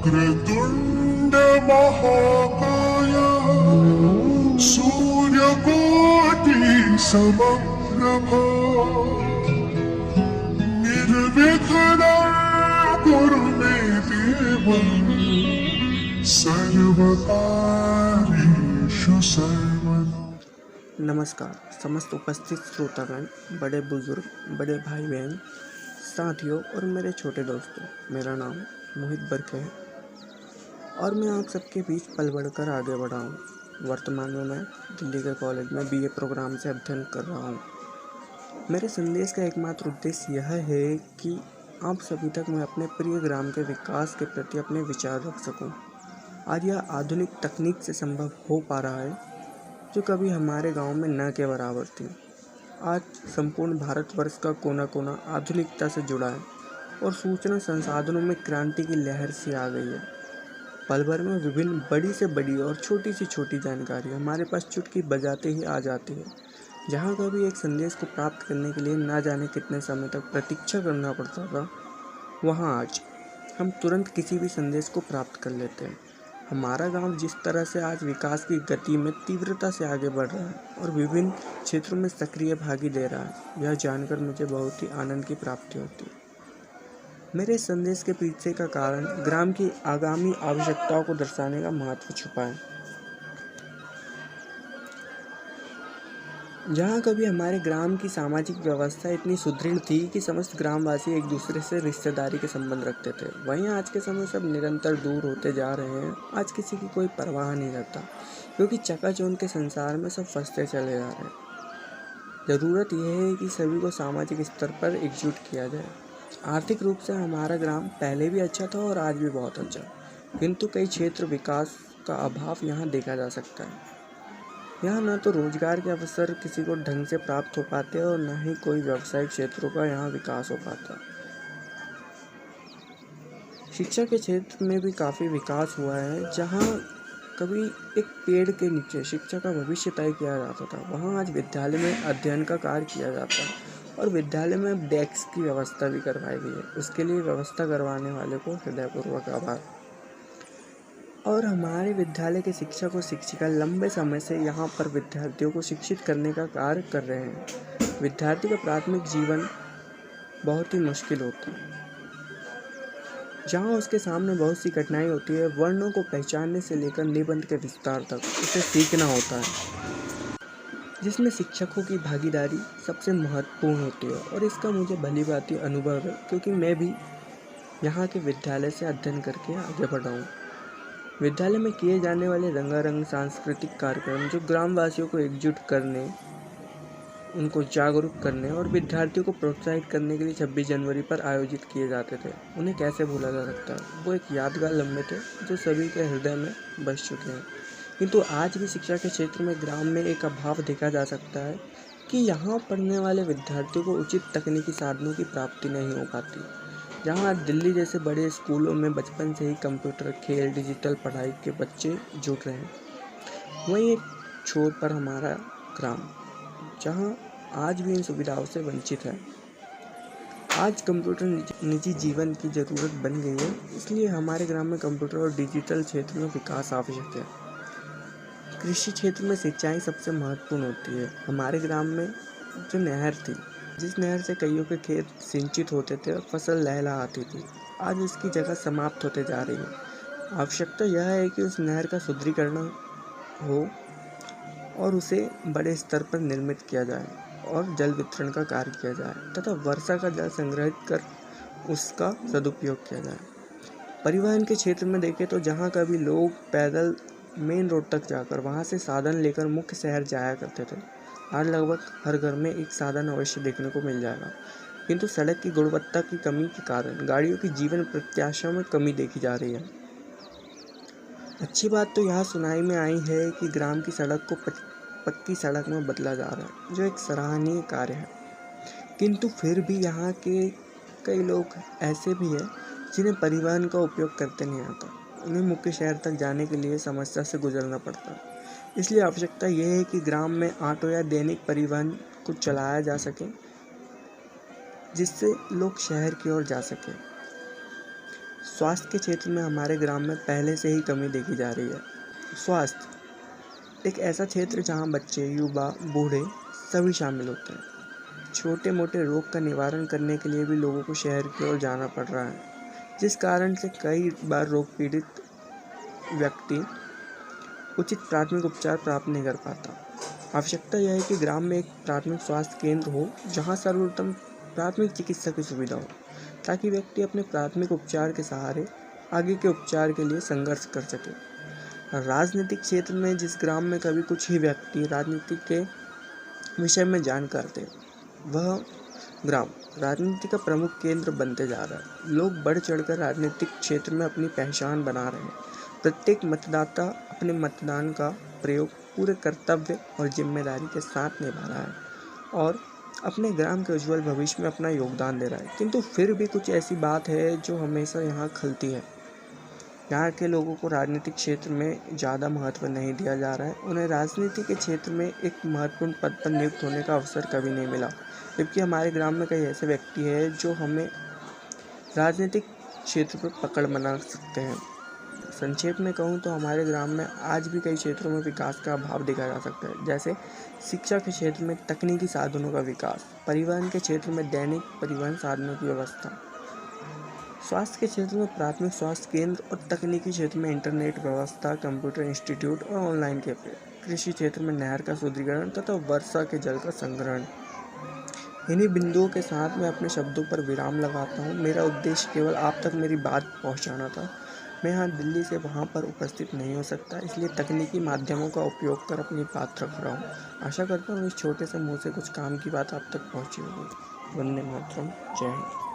वक्रतुण्ड महाकाय सूर्यकोटि समप्रभा निर्विघ्नं कुरु मे देव सर्वकार्येषु सर्वदा। नमस्कार समस्त उपस्थित श्रोतागण, बड़े बुजुर्ग, बड़े भाई बहन, साथियों और मेरे छोटे दोस्तों। मेरा नाम मोहित बर्के है और मैं आप सबके बीच पल बढ़कर आगे बढ़ा हूँ। वर्तमान में मैं दिल्ली के कॉलेज में बीए प्रोग्राम से अध्ययन कर रहा हूँ। मेरे संदेश का एकमात्र उद्देश्य यह है कि आप सभी तक मैं अपने प्रिय ग्राम के विकास के प्रति अपने विचार रख सकूँ। आज यह आधुनिक तकनीक से संभव हो पा रहा है जो कभी हमारे गांव में न के बराबर थी। आज संपूर्ण भारतवर्ष का कोना कोना आधुनिकता से जुड़ा है और सूचना संसाधनों में क्रांति की लहर सी आ गई है। पल भर में विभिन्न बड़ी से बड़ी और छोटी से छोटी जानकारी हमारे पास चुटकी बजाते ही आ जाती है। जहां कभी एक संदेश को प्राप्त करने के लिए ना जाने कितने समय तक प्रतीक्षा करना पड़ता था, वहां आज हम तुरंत किसी भी संदेश को प्राप्त कर लेते हैं। हमारा गांव जिस तरह से आज विकास की गति में तीव्रता से आगे बढ़ रहा है और विभिन्न क्षेत्रों में सक्रिय भागी ले रहा है, यह जानकर मुझे बहुत ही आनंद की प्राप्ति होती है। मेरे संदेश के पीछे का कारण ग्राम की आगामी आवश्यकताओं को दर्शाने का महत्व छुपा है। जहाँ कभी हमारे ग्राम की सामाजिक व्यवस्था इतनी सुदृढ़ थी कि समस्त ग्रामवासी एक दूसरे से रिश्तेदारी के संबंध रखते थे, वहीं आज के समय सब निरंतर दूर होते जा रहे हैं। आज किसी की कोई परवाह नहीं रहता क्योंकि चकाचौंध के संसार में सब फंसते चले जा रहे हैं। ज़रूरत यह है कि सभी को सामाजिक स्तर पर एकजुट किया जाए। आर्थिक रूप से हमारा ग्राम पहले भी अच्छा था और आज भी बहुत अच्छा, किंतु कई क्षेत्र विकास का अभाव यहाँ देखा जा सकता है। यहाँ न तो रोजगार के अवसर किसी को ढंग से प्राप्त हो पाते और न ही कोई व्यावसायिक क्षेत्रों का यहाँ विकास हो पाता। शिक्षा के क्षेत्र में भी काफ़ी विकास हुआ है। जहाँ कभी एक पेड़ के नीचे शिक्षा का भविष्य तय किया जाता था, वहाँ आज विद्यालय में अध्ययन का कार्य किया जाता है और विद्यालय में डेस्क की व्यवस्था भी करवाई गई है। उसके लिए व्यवस्था करवाने वाले को हृदयपूर्वक आभार। और हमारे विद्यालय के शिक्षक और शिक्षिका लंबे समय से यहाँ पर विद्यार्थियों को शिक्षित करने का कार्य कर रहे हैं। विद्यार्थी का प्राथमिक जीवन बहुत ही मुश्किल होता है, जहाँ उसके सामने बहुत सी कठिनाई होती है। वर्णों को पहचानने से लेकर निबंध के विस्तार तक उसे सीखना होता है, जिसमें शिक्षकों की भागीदारी सबसे महत्वपूर्ण होती है। और इसका मुझे भली भांति अनुभव है क्योंकि मैं भी यहाँ के विद्यालय से अध्ययन करके आगे बढ़ा हूँ। विद्यालय में किए जाने वाले रंगारंग सांस्कृतिक कार्यक्रम जो ग्रामवासियों को एकजुट करने, उनको जागरूक करने और विद्यार्थियों को प्रोत्साहित करने के लिए 26 जनवरी पर आयोजित किए जाते थे, उन्हें कैसे भूला जा सकता है। वो एक यादगार लम्हे थे जो सभी के हृदय में बस चुके हैं। किंतु आज भी शिक्षा के क्षेत्र में ग्राम में एक अभाव देखा जा सकता है कि यहाँ पढ़ने वाले विद्यार्थियों को उचित तकनीकी साधनों की प्राप्ति नहीं हो पाती। जहाँ दिल्ली जैसे बड़े स्कूलों में बचपन से ही कंप्यूटर, खेल, डिजिटल पढ़ाई के बच्चे जुट रहे हैं, वहीं एक छोर पर हमारा ग्राम जहाँ आज भी इन सुविधाओं से वंचित है। आज कंप्यूटर निजी जीवन की ज़रूरत बन गई है, इसलिए हमारे ग्राम में कंप्यूटर और डिजिटल क्षेत्र में विकास आवश्यक है। कृषि क्षेत्र में सिंचाई सबसे महत्वपूर्ण होती है। हमारे ग्राम में जो नहर थी, जिस नहर से कईयों के खेत सिंचित होते थे और फसल लहला आती थी, आज उसकी जगह समाप्त होते जा रही है। आवश्यकता यह है कि उस नहर का सुदृढ़ीकरण हो और उसे बड़े स्तर पर निर्मित किया जाए और जल वितरण का कार्य किया जाए तथा वर्षा का जल संग्रहित कर उसका सदुपयोग किया जाए। परिवहन के क्षेत्र में देखें तो जहाँ कभी लोग पैदल मेन रोड तक जाकर वहाँ से साधन लेकर मुख्य शहर जाया करते थे, आज लगभग हर घर में एक साधन अवश्य देखने को मिल जाएगा। किंतु सड़क की गुणवत्ता की कमी के कारण गाड़ियों की जीवन प्रत्याशा में कमी देखी जा रही है। अच्छी बात तो यह सुनाई में आई है कि ग्राम की सड़क को पक्की सड़क में बदला जा रहा है, जो एक सराहनीय कार्य है। किंतु फिर भी यहाँ के कई लोग ऐसे भी हैं जिन्हें परिवहन का उपयोग करते नहीं आता। उन्हें मुख्य शहर तक जाने के लिए समस्या से गुजरना पड़ता है। इसलिए आवश्यकता यह है कि ग्राम में ऑटो या दैनिक परिवहन को चलाया जा सके, जिससे लोग शहर की ओर जा सकें। स्वास्थ्य के क्षेत्र में हमारे ग्राम में पहले से ही कमी देखी जा रही है। स्वास्थ्य एक ऐसा क्षेत्र जहां बच्चे, युवा, बूढ़े सभी शामिल होते हैं। छोटे मोटे रोग का निवारण करने के लिए भी लोगों को शहर की ओर जाना पड़ रहा है, जिस कारण से कई बार रोग पीड़ित व्यक्ति उचित प्राथमिक उपचार प्राप्त नहीं कर पाता। आवश्यकता यह है कि ग्राम में एक प्राथमिक स्वास्थ्य केंद्र हो जहां सर्वोत्तम प्राथमिक चिकित्सा की सुविधा हो, ताकि व्यक्ति अपने प्राथमिक उपचार के सहारे आगे के उपचार के लिए संघर्ष कर सके। राजनीतिक क्षेत्र में जिस ग्राम में कभी कुछ ही व्यक्ति राजनीति के विषय में जानकार थे, वह ग्राम राजनीति का प्रमुख केंद्र बनते जा रहा है। लोग बढ़ चढ़कर राजनीतिक क्षेत्र में अपनी पहचान बना रहे हैं। प्रत्येक मतदाता अपने मतदान का प्रयोग पूरे कर्तव्य और जिम्मेदारी के साथ निभा रहा है और अपने ग्राम के उज्जवल भविष्य में अपना योगदान दे रहा है। किंतु फिर भी कुछ ऐसी बात है जो हमेशा यहाँ खलती है। यहाँ के लोगों को राजनीतिक क्षेत्र में ज़्यादा महत्व नहीं दिया जा रहा है। उन्हें राजनीति के क्षेत्र में एक महत्वपूर्ण पद पर नियुक्त होने का अवसर कभी नहीं मिला, जबकि हमारे ग्राम में कई ऐसे व्यक्ति हैं जो हमें राजनीतिक क्षेत्र पर पकड़ बना सकते हैं। संक्षेप में कहूँ तो हमारे ग्राम में आज भी कई क्षेत्रों में विकास का अभाव देखा जा सकता है, जैसे शिक्षा के क्षेत्र में तकनीकी साधनों का विकास, परिवहन के क्षेत्र में दैनिक परिवहन साधनों की व्यवस्था, स्वास्थ्य के क्षेत्र में प्राथमिक स्वास्थ्य केंद्र और तकनीकी क्षेत्र में इंटरनेट व्यवस्था, कंप्यूटर इंस्टीट्यूट और ऑनलाइन कैफे, कृषि क्षेत्र में नहर का सुदृढ़ीकरण तथा वर्षा के जल का संग्रहण। इन्हीं बिंदुओं के साथ मैं अपने शब्दों पर विराम लगाता हूँ। मेरा उद्देश्य केवल आप तक मेरी बात पहुँचाना था। मैं यहाँ दिल्ली से वहाँ पर उपस्थित नहीं हो सकता, इसलिए तकनीकी माध्यमों का उपयोग कर अपनी बात रख रहा हूँ। आशा करता हूँ इस छोटे से मुँह से कुछ काम की बात आप तक पहुँची होगी। वंदे मातरम। जय हिंद।